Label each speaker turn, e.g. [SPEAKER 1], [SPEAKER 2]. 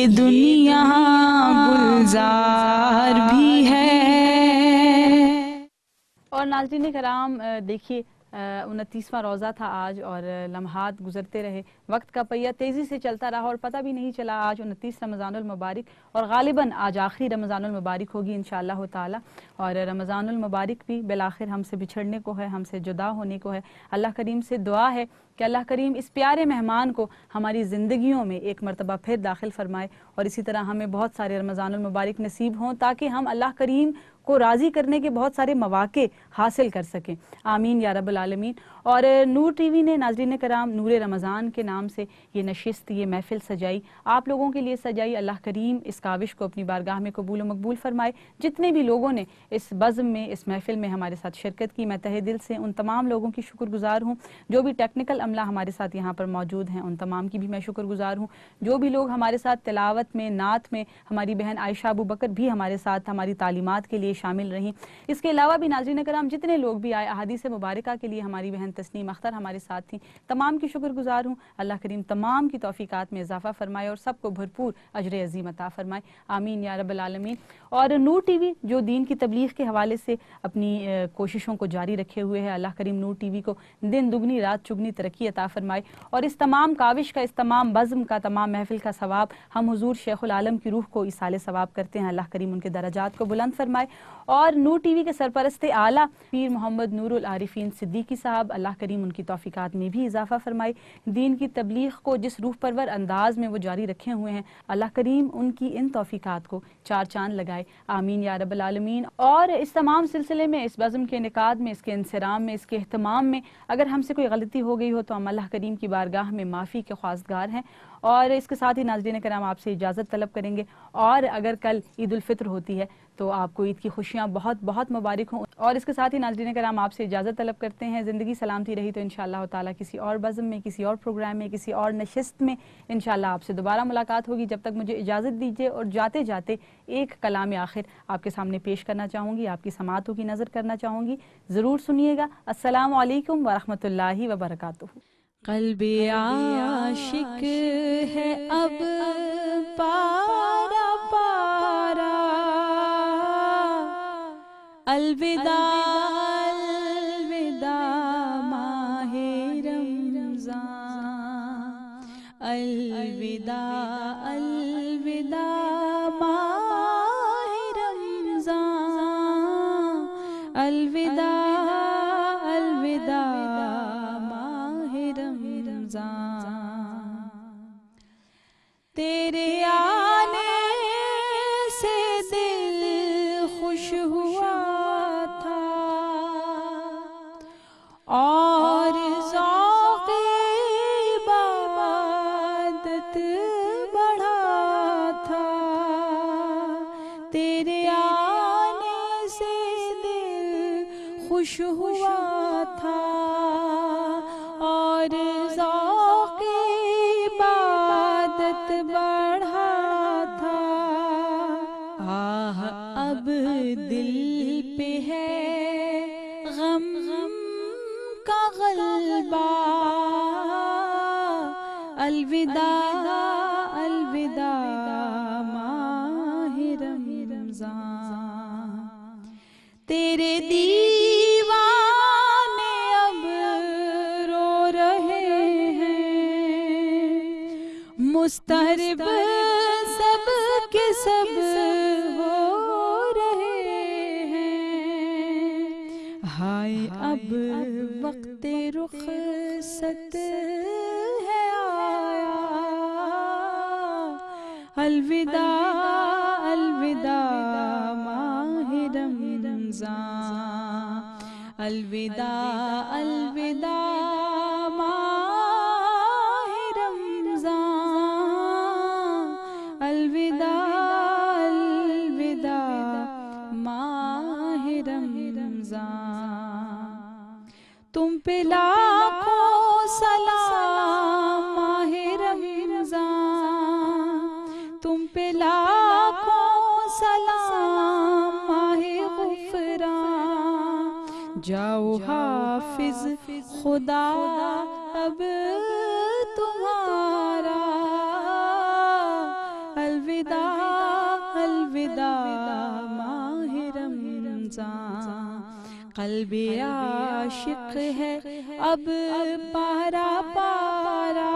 [SPEAKER 1] ये दुनिया गुलजार भी है। और नाज़रीन कराम देखिए 29वां रोज़ा था आज और लम्हात गुजरते रहे, वक्त का पहिया तेज़ी से चलता रहा और पता भी नहीं चला आज 29 रमज़ानुल मुबारक और ग़ालिबन आज आखिरी रमज़ानुल मुबारक होगी इंशाअल्लाह ताला। और रमज़ानुल मुबारक भी बिलाखिर हमसे बिछड़ने को है, हमसे जुदा होने को है। अल्लाह करीम से दुआ है कि अल्लाह करीम इस प्यारे मेहमान को हमारी ज़िंदगियों में एक मरतबा फिर दाखिल फरमाए और इसी तरह हमें बहुत सारे रमज़ानुल मुबारक नसीब हों ताकि हम अल्लाह करीम को राज़ी करने के बहुत सारे मौक़े हासिल कर सकें। आमीन या रब्बल आलमीन। और नूर टीवी ने नाज़रीन कराम नूर रमज़ान के नाम से ये नशिस्त, ये महफ़िल सजाई, आप लोगों के लिए सजाई। अल्लाह करीम इस काविश को अपनी बारगाह में कबूल व मकबूल फरमाए। जितने भी लोगों ने इस बज़्म में, इस महफ़िल में हमारे साथ शिरकत की, मैं तहे दिल से उन तमाम लोगों की शुक्रगुज़ार हूँ। जो भी टेक्निकल अमला हमारे साथ यहाँ पर मौजूद हैं उन तमाम की भी मैं शुक्रगुज़ार हूँ। जो भी लोग हमारे साथ तिलावत में, नात में, हमारी बहन आयशा अबू बकर भी हमारे साथ हमारी तालीमात के लिए शामिल रहीं। इसके अलावा भी नाज़रीन कराम जितने लोग भी आए, अहादीस मुबारका के लिए हमारी बहन तस्नीम अख्तर हमारे साथ थी, तमाम की शुक्रगुज़ार हूँ। अल्लाह करीम तमाम की तौफ़ीक़ात में इजाफ़ा फरमाए और सबको भरपूर अजर अज़ीम अता फरमाए। आमीन या रब्बल आलमीन। और नूर टीवी जो दीन की तबलीग के हवाले से अपनी कोशिशों को जारी रखे हुए है, अल्लाह करीम नूर टीवी को दिन दुगनी रात चुगनी तरक्की अता फरमाए और इस तमाम काविश का, इस तमाम बज़्म का, तमाम महफ़िल का सवाब हम हुज़ूर शेखुल आलम की रूह को इसाले सवाब करते हैं। अल्लाह करीम उनके दर्जात को बुलंद फरमाए। और नूर टीवी के सरपरस्ते आला पीर मोहम्मद नूरुल आरिफीन सिद्दीकी साहब, अल्लाह करीम उनकी तौफ़ीक़ात में भी इजाफ़ा फरमाए। दीन की तबलीग को जिस रूह परवर अंदाज में वो जारी रखे हुए हैं, अल्लाह करीम उनकी इन तौफ़ीक़ात को चार चांद लगाए। आमीन या रब्बल आलमीन। और इस तमाम सिलसिले में, इस बज़्म के इनेकाद में, इसके इंसराम में, इसके एहतमाम में अगर हमसे कोई गलती हो गई हो तो हम अल्लाह करीम की बारगाह में माफ़ी के ख्वास्तगार हैं। और इसके साथ ही नाज़रीन कराम आपसे इजाज़त तलब करेंगे। और अगर कल ईद उल फित्र होती है तो आपको ईद की खुशियाँ बहुत बहुत मुबारक हों। और इसके साथ ही नाज़रीन कराम आपसे इजाज़त तलब करते हैं। ज़िंदगी सलामती रही तो इंशाअल्लाह ताला किसी और बज़्म में, किसी और प्रोग्राम में, किसी और नशिस्त में इंशाअल्लाह आपसे दोबारा मुलाकात होगी। जब तक मुझे इजाज़त दीजिए। और जाते जाते एक कलाम आखिर आपके सामने पेश करना चाहूँगी, आपकी समातों की नज़र करना चाहूँगी, ज़रूर सुनिएगा। अस्सलामु अलैकुम व रहमतुल्लाहि व बरकातुहू। क़ल्बे आशिक है अब पारा पारा, अलविदा अलविदा माहे रमज़ान, अलविदा अलविदा माहे रमज़ान, अलविदा अलविदा माहे रमज़ान। तेरे आने से दिल खुश हुआ था और ज़ौक़े इबादत बढ़ा था। तेरे आने से दिल खुश हुआ था और ज़ौक़े इबादत बढ़ा था। आह अब दिल पे है गम का ग़ल्बा, अलविदा अलविदा माहे रमज़ान। तेरे दीवाने अब रो रहे हैं, मुस्तहरिब सब के सब हो रहे हैं। हाय अब वक्ते रुख़सत है आया, अलविदा अलविदा माहे रमज़ान, अलविदा अलविदा माहे रमज़ान, अलविदा अलविदा माहे रमज़ान। तुम पे लाखों सलाम माहे रमज़ान, तुम पे लाखों सलाम माहे गुफ़रान। जाओ हाफिज़ खुदा अब तुम्हारा, अलविदा। कल्बे आशिक है अब पारा पारा,